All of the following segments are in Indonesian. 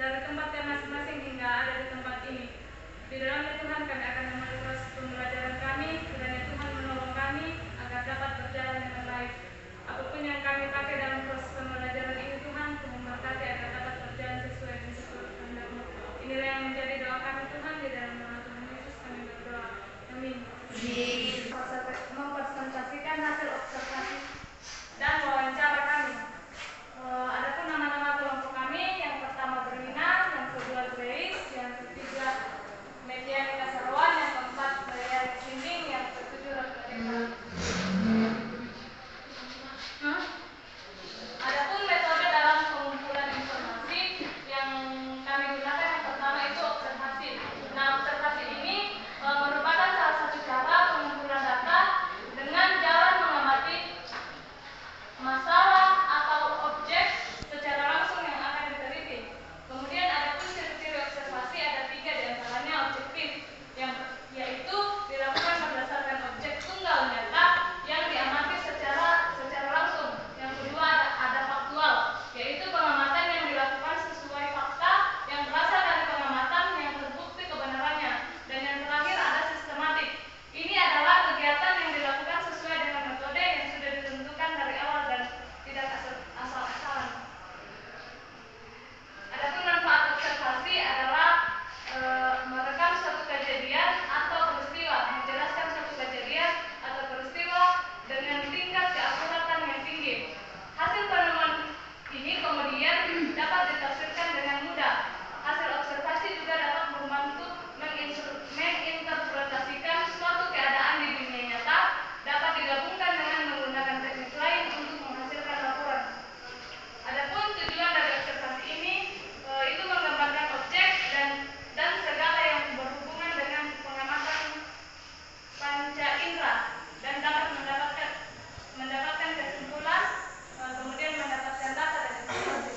dari tempat yang masing-masing hingga ada di tempat ini. Di dalamnya Tuhan kami akan memulai proses pembelajaran kami, kiranya Tuhan menolong kami agar dapat berjalan dengan baik. Apapun yang kami pakai dalam proses pembelajaran ini Tuhan, Tuhan memberkati agar dapat berjalan sesuai dengan seluruh kehendak-Mu. Inilah yang menjadi doa kami Tuhan, di dalam nama Tuhan Yesus kami berdoa. Amin. Mempresentasikan hasil observasi dan wawancara kami. Adapun nama-nama kelompok kami, yang pertama Bermina, yang kedua Grace, yang ketiga Median Kasarwan, yang keempat Bayar Sinding, yang ketujuh Rosmedeka. Adapun metode dalam pengumpulan informasi yang kami gunakan, yang pertama itu observasi. Nah, observasi ini merupakan salah satu cara pengumpulan data dengan jalan mengamati masalah atau objek secara langsung yang akan diteliti. Kemudian adapun ciri-ciri observasi ada 3 diantaranya objektif, yaitu dilakukan berdasarkan objek tunggal nyata yang diamati secara langsung. Yang kedua ada faktual, yaitu pengamatan yang dilakukan sesuai fakta yang berasal dari pengamatan yang terbukti kebenarannya. Dan yang terakhir ada sistematik. Ini adalah kegiatan yang dilakukan sesuai dengan metode yang sudah ditentukan dari awal dan tidak asal-asalan. Adapun manfaat observasi adalah merekam suatu kejadian atau peristiwa, menjelaskan suatu kejadian atau peristiwa dengan tingkat keakuratan yang tinggi. Hasil penemuan ini kemudian dapat ditafsirkan dengan mudah. Hasil observasi juga dapat membantu menginterpretasikan suatu keadaan di dunia nyata, dapat digabungkan dengan menggunakan teknik lain untuk menghasilkan laporan. Adapun tujuan dari observasi ini itu menggambarkan objek dan segala yang berhubungan dengan pengamatan panca indera dan dapat mendapatkan kesimpulan, kemudian mendapatkan data dan informasi.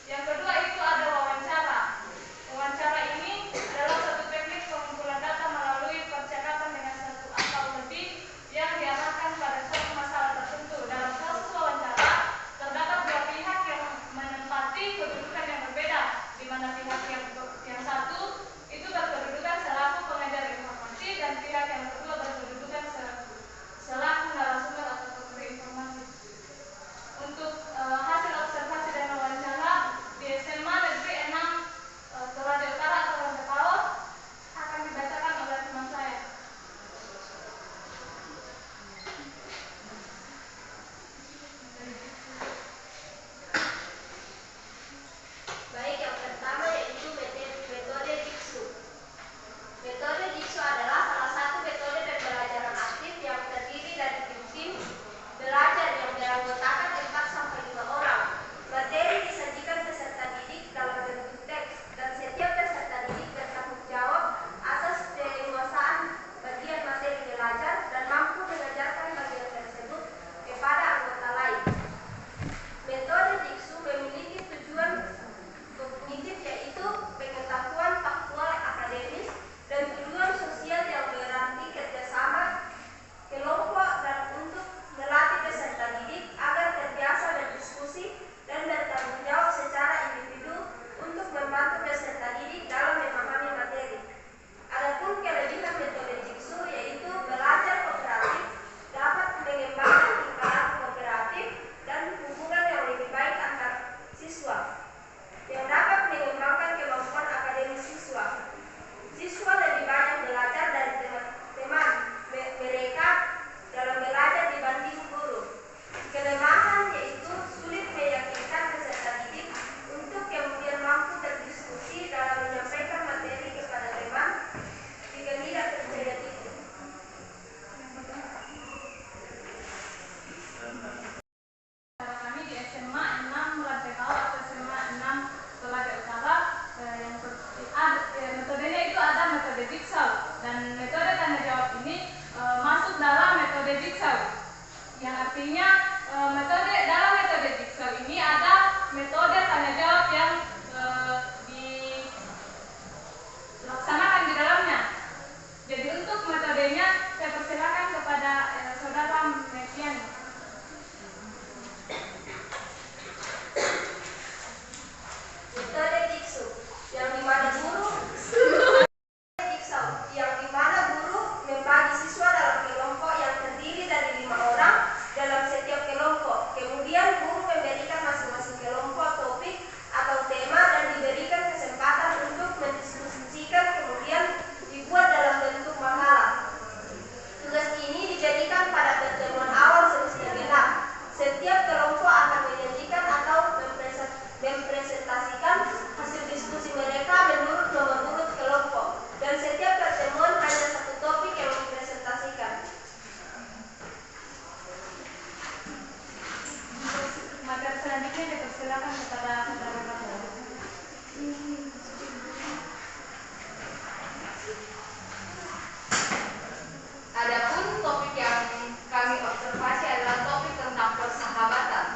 Yang kedua itu ada wawancara. Wawancara ini adalah satu teknik pengumpulan data melalui percakapan dengan satu atau lebih yang diarahkan pada suatu masalah tertentu. Dalam kasus wawancara, terdapat 2 pihak yang menempati kedudukan yang berbeda, di mana pihak yang satu itu berkedudukan selaku pengejar informasi dan pihak yang kedua berkedudukan selaku narasumber atau pemberi informasi. Untuk hasil observasi dan wawancara di SMA Negeri 6 Toraja Utara atau Rantepao akan dibacakan oleh teman saya. Baik, yang pertama yaitu metode Jigsaw. Metode Jigsaw adalah salah satu metode pembelajaran aktif yang terdiri dari tim belajar yang beranggotakan 4-5 orang. Materi disajikan peserta didik dalam bentuk teks, dan setiap peserta didik bertanggung jawab atas penguasaan bagian materi belajar dan mampu mengajarkan bagian tersebut kepada anggota lain. Metode Jigsaw memiliki tujuan kognitif, yaitu pengetahuan faktual akademis, dan tujuan sosial yang berarti kerjasama kelompok dan untuk melatih peserta didik agar terbiasa berdiskusi dan bertanggung jawab secara individu untuk membantu peserta didik dalam memahami materi. Adapun kelebihan metode Jigsaw yaitu belajar kooperatif, dapat mengembangkan tingkah laku kooperatif dan hubungan yang lebih baik antar siswa, yang dapat mengembangkan kemampuan akademis siswa. Siswa lebih banyak belajar dari teman-teman mereka dalam belajar dibanding guru. Kelemahan yaitu sulit meyakinkan peserta didik untuk kemudian mampu berdiskusi dalam menyampaikan materi kepada teman jika tidak terjadi itu. Kami di SMA 6 Rantepao atau SMA 6 Toraja Utara, metodenya itu ada metode Jigsaw, dan metode tanya jawab ini masuk dalam metode Jigsaw, yang artinya dalam metode Jigsaw ini ada metode tanya jawab yang dilaksanakan di dalamnya. Jadi untuk metodenya saya persilakan kepada saudara Median. selanjutnya dipersilakan kepada saudara Rafael. Adapun topik yang kami observasi adalah topik tentang persahabatan.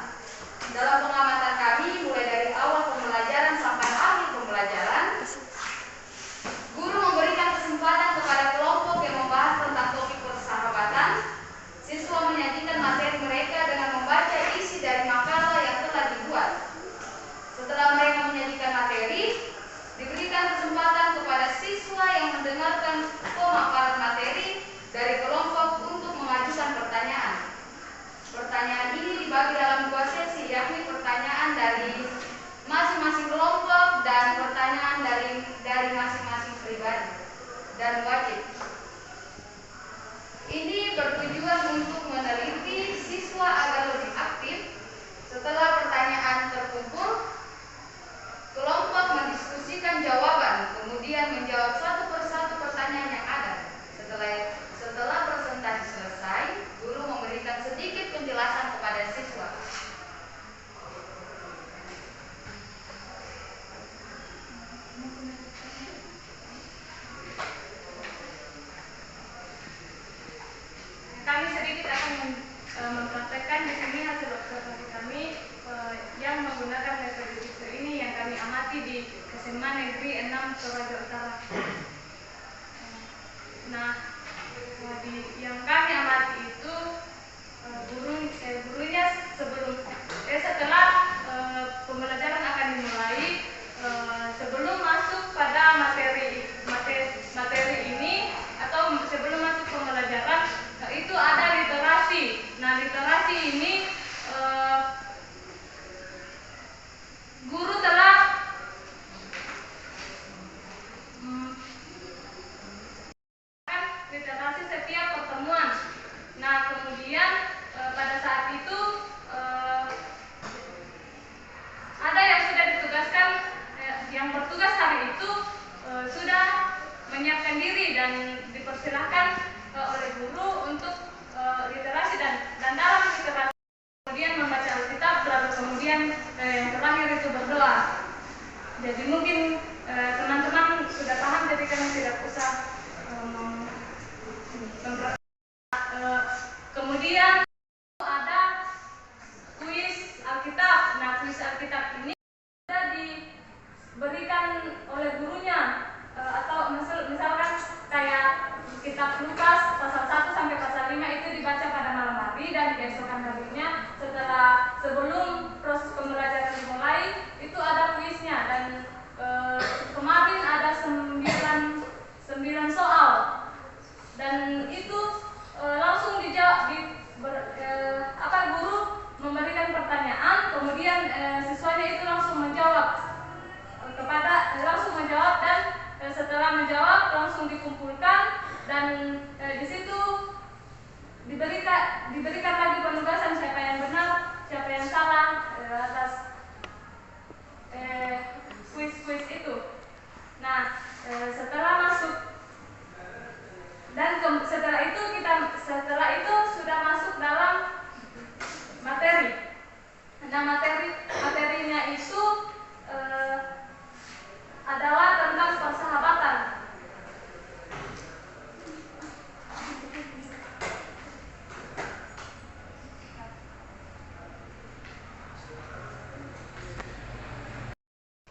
Dalam pengamatan kami, mulai dari awal pembelajaran sampai akhir pembelajaran, guru memberikan kesempatan kepada kelompok yang membahas tentang topik persahabatan. Siswa menyajikan materi mereka dengan membaca isi dari makalah yang telah dibuat. Setelah mereka menyajikan materi, diberikan kesempatan kepada siswa yang mendengarkan pemaparan materi dari kelompok untuk mengajukan pertanyaan. Pertanyaan ini dibagi dalam 2 sesi, yakni pertanyaan dari masing-masing kelompok dan pertanyaan dari masing-masing pribadi dan wajib. Ini bertujuan untuk meneliti siswa agar lebih aktif. Setelah pertanyaan terkumpul, kelompok mendiskusikan jawaban, kemudian menjawab satu persatu pertanyaan yang ada. Setelah presentasi selesai, guru memberikan sedikit penjelasan kepada siswa. Kami sedikit akan mempraktekkan di sini hasil observasi kami yang menggunakan metode Jigsaw ini yang kami amati di SMA Negeri 6 Toraja Utara. Nah, yang kami amati itu gurunya setelah pembelajaran akan dimulai, sebelum masuk pada materi ini atau sebelum masuk pembelajaran, itu ada literasi. Nah, literasi ini guru telah literasi setiap pertemuan. Nah, kemudian pada saat itu ada yang sudah ditugaskan, yang bertugas hari itu sudah menyiapkan diri dan dipersilahkan oleh guru untuk literasi dan dalam literasi kemudian membaca Alkitab, lalu kemudian yang terakhir itu berdoa. Jadi mungkin teman-teman sudah paham, jadi kami tidak usah kemudian ada kuis Alkitab. Nah, kuis Alkitab ini sudah diberikan oleh gurunya, atau misalkan kayak kitab Lukas pasal 1 sampai pasal 5 itu dibaca pada malam hari dan keesokan harinya sebelum proses pembelajaran dimulai itu ada kuisnya, dan kemarin ada 9 soal, dan itu langsung dijawab. Guru memberikan pertanyaan, kemudian siswanya itu langsung menjawab dan setelah menjawab langsung dikumpulkan, dan di situ diberikan lagi penugasan siapa yang benar, siapa yang salah atas kuis itu. Nah, setelah masuk dan setelah itu sudah masuk dalam materi. Nah, materinya itu adalah tentang persahabatan.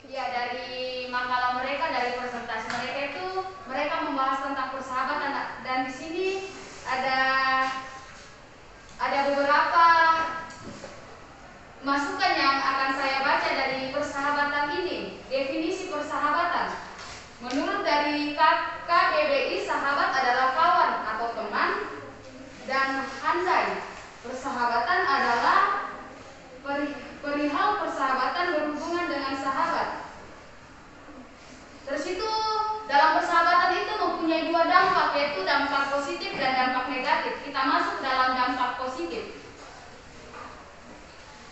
Ya, dari makalah mereka, dari presentasi mereka itu mereka membahas tentang persahabatan, dan di sini ada beberapa masukan yang akan saya baca dari persahabatan ini. Definisi persahabatan menurut dari KBBI, sahabat adalah kawan atau teman, dan Handai, persahabatan adalah perihal persahabatan berhubungan dengan sahabat. Terus itu dalam persahabatan itu mempunyai 2 dampak, yaitu dampak positif dan dampak negatif. Kita masuk dalam dampak positif.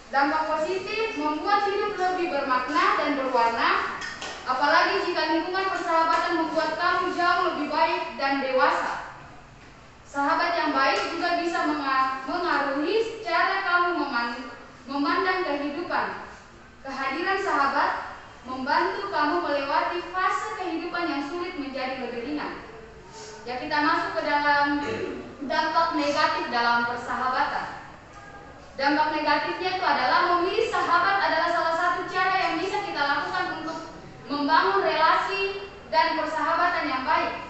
Dampak positif membuat hidup lebih bermakna dan berwarna, apalagi jika lingkungan persahabatan membuat kamu jauh lebih baik dan dewasa. Sahabat yang baik juga bisa mengaruhi cara kamu memandang kehidupan. Kehadiran sahabat membantu kamu melewati fase kehidupan yang sulit menjadi lebih ringan. Ya, kita masuk ke dalam dampak negatif dalam persahabatan. Dampak negatifnya itu adalah memilih sahabat adalah salah satu cara yang bisa kita lakukan untuk membangun relasi dan persahabatan yang baik.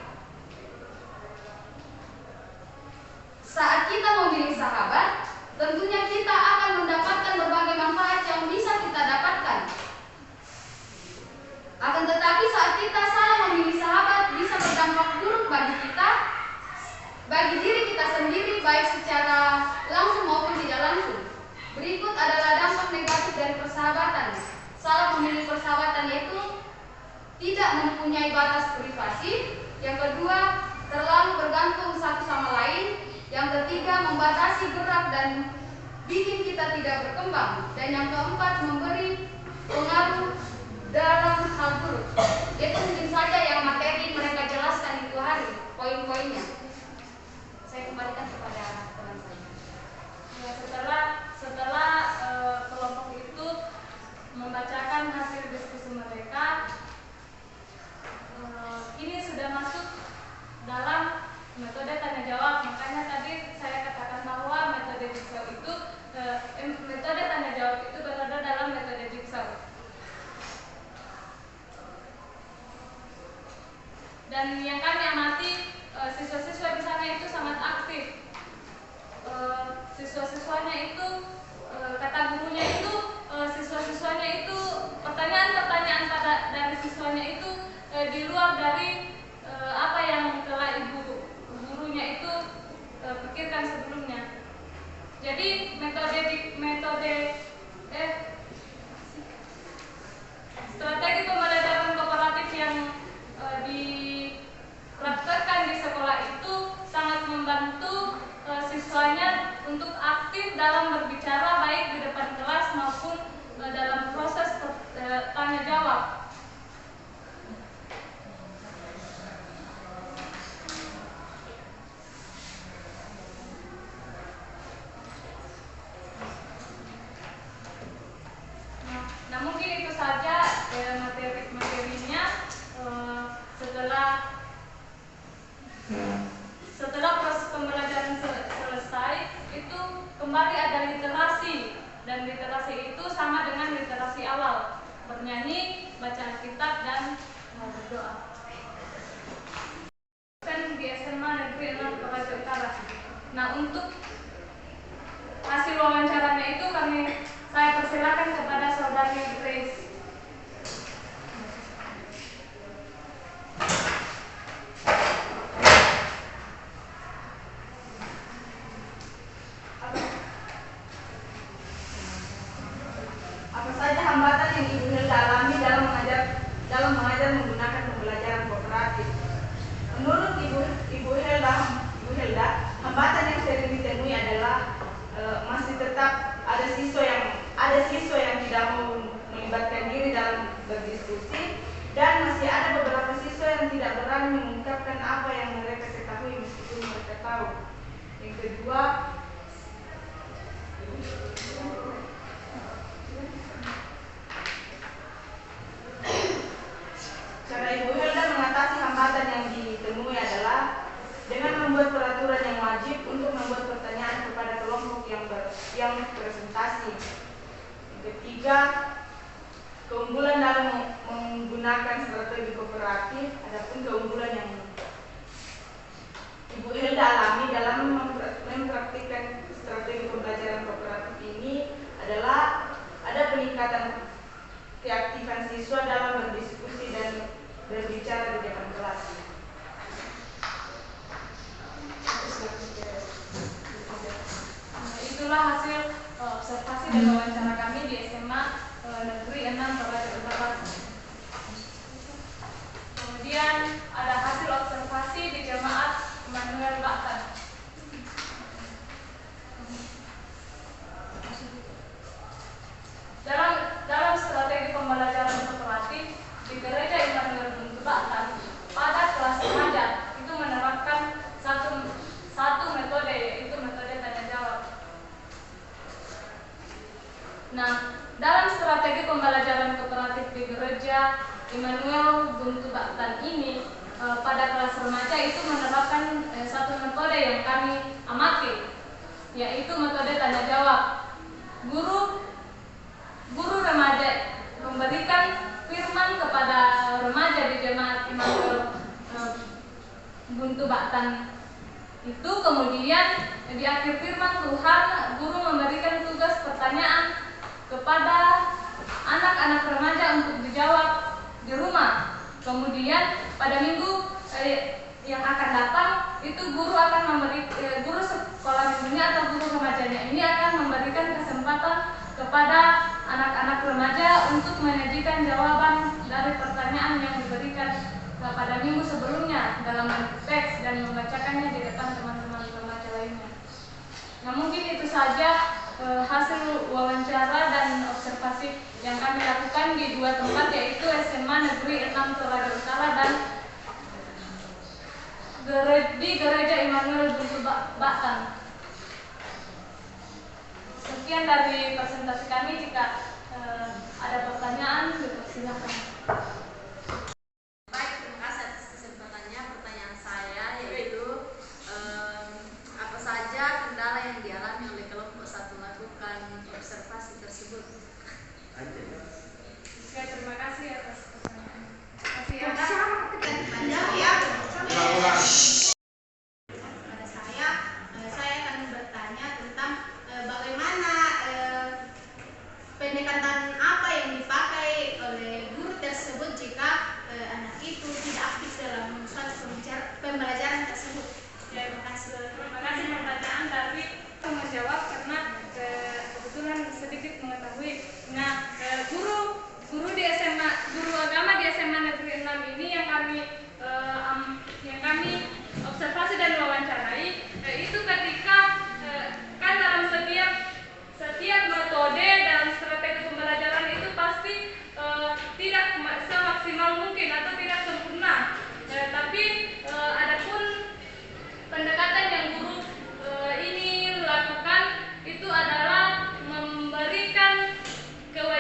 Saat kita memilih sahabat, tentunya kita akan mendapatkan berbagai manfaat yang bisa kita dapatkan. Akan tetapi saat kita salah memilih sahabat bisa berdampak buruk bagi kita, bagi diri kita sendiri, baik secara langsung maupun tidak langsung. Berikut adalah dampak negatif dari persahabatan. Salah memilih persahabatan yaitu tidak mempunyai batas privasi. Yang kedua, terlalu bergantung satu sama lain. Yang ketiga, membatasi gerak dan bikin kita tidak berkembang. Dan yang keempat, memberi pengaruh dalam hal buruk. Itu mungkin saja yang materi mereka jelaskan itu hari, poin-poinnya. Saya kembalikan kepada teman saya. Ya, setelah kelompok itu membacakan hasil diskusi mereka, ini sudah masuk dalam metode tanya jawab. Makanya tadi saya katakan bahwa metode jigsaw itu metode tanya jawab itu berada dalam metode jigsaw. Dan yang kami amati, siswa-siswa di sana itu sangat aktif. Siswa-siswanya itu, kata gurunya itu, siswa-siswanya itu pertanyaan-pertanyaan dari siswanya itu di luar dari apa yang telah ibu gurunya itu pikirkan sebelumnya. Jadi strategi pembelajaran kooperatif yang dipraktekkan di sekolah itu sangat membantu siswanya untuk aktif dalam berbicara baik di depan kelas maupun dalam proses tanya jawab. Nah, mungkin itu saja materinya. Setelah proses pembelajaran selesai, itu kembali ada literasi, dan literasi itu sama dengan literasi awal, bernyanyi, baca Alkitab, dan berdoa. Di SMA Negeri 6 Toraja Utara. Nah, untuk hasil wawancaranya itu saya persilakan kepada saudari Grace. Apa saja hambatan yang Ibu Hilda alami dalam mengajar menggunakan pembelajaran kooperatif? Menurut Ibu Hilda, hambatan yang sering ditemui adalah masih tetap ada siswa yang tidak mau melibatkan diri dalam berdiskusi, dan masih ada beberapa siswa yang tidak berani mengungkapkan apa yang mereka ketahui meskipun mereka tahu. Yang kedua, cara Ibu Hilda mengatasi hambatan yang ditemui adalah dengan membuat peraturan yang wajib untuk membuat pertanyaan kepada kelompok yang presentasi. Yang ketiga, keunggulan dalam menggunakan strategi kooperatif. Adapun keunggulan yang Ibu Hilda alami dalam mempraktikkan strategi pembelajaran kooperatif ini adalah ada peningkatan keaktifan siswa dalam berdiskusi dan berbicara di depan kelas. Itulah hasil observasi dan wawancara kami di SMA Negeri 6 Toraja Utara. Kemudian ada hasil observasi di Jemaat Immanuel Batan. Dalam strategi pembelajaran kooperatif di Gereja Immanuel Batan pada kelas remaja itu menerapkan satu metode, yaitu metode tanya jawab. pembelajaran kooperatif di gereja Immanuel Buntu Baktan ini pada kelas remaja itu menerapkan satu metode yang kami amati, yaitu metode tanya jawab. Guru remaja memberikan firman kepada remaja di jemaat Immanuel Buntu Baktan itu, kemudian di akhir firman Tuhan guru memberikan tugas pertanyaan kepada anak-anak remaja untuk dijawab di rumah. Kemudian pada minggu yang akan datang itu guru sekolah minggunya atau guru remajanya ini akan memberikan kesempatan kepada anak-anak remaja untuk menyajikan jawaban dari pertanyaan yang diberikan pada minggu sebelumnya dalam bentuk teks dan membacakannya di depan teman-teman remaja lainnya. Nah, mungkin itu saja hasil wawancara dan observasi yang kami lakukan di dua tempat, yaitu SMA Negeri 6 Toraja Utara dan di Gereja Immanuel Buntu Baktan. Sekian dari presentasi kami. Jika ada pertanyaan, silakan. Baik, terima kasih atas kesempatannya. Pertanyaan saya yaitu apa saja kendala yang dialami oleh kelompok 1 melakukan observasi tersebut? Ya, terima kasih atas pertanyaan. Pada saya akan bertanya tentang bagaimana pendekatan apa yang dipakai oleh guru tersebut jika anak itu tidak aktif dalam suatu pembelajaran tersebut. Ya, terima kasih pertanyaan dari menjawab karena kebetulan sedikit mengetahui. Nah, guru di SMA, guru agama di SMA Negeri 6 ini yang kami observasi dan wawancarai itu ketika kan dalam setiap metode dalam strategi pembelajaran itu pasti tidak semaksimal mungkin atau tidak sempurna. Tapi adapun pendekatan yang guru ini lakukan itu adalah memberikan kewajiban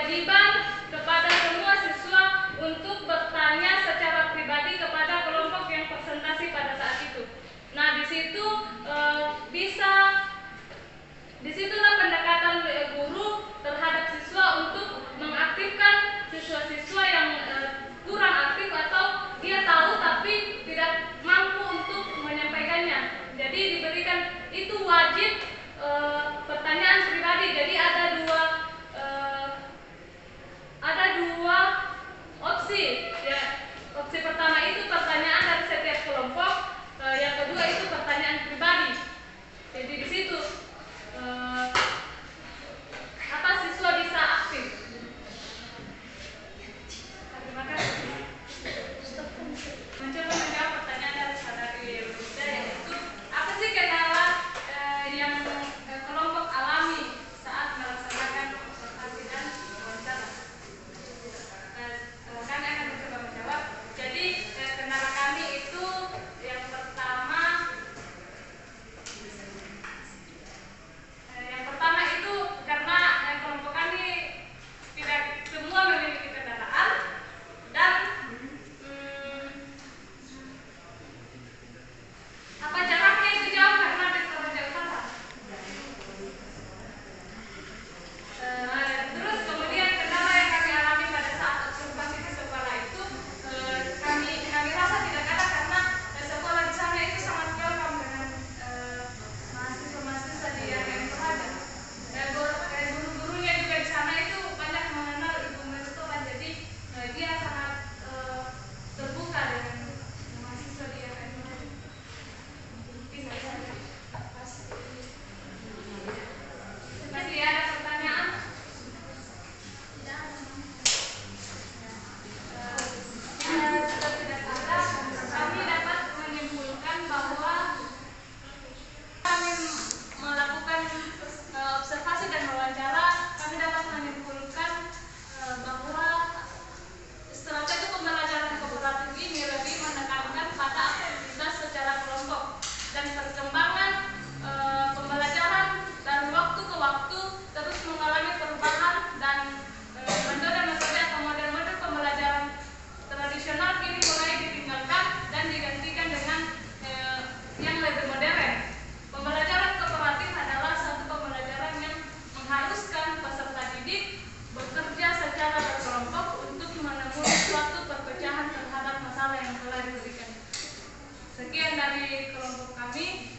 kami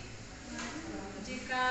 jika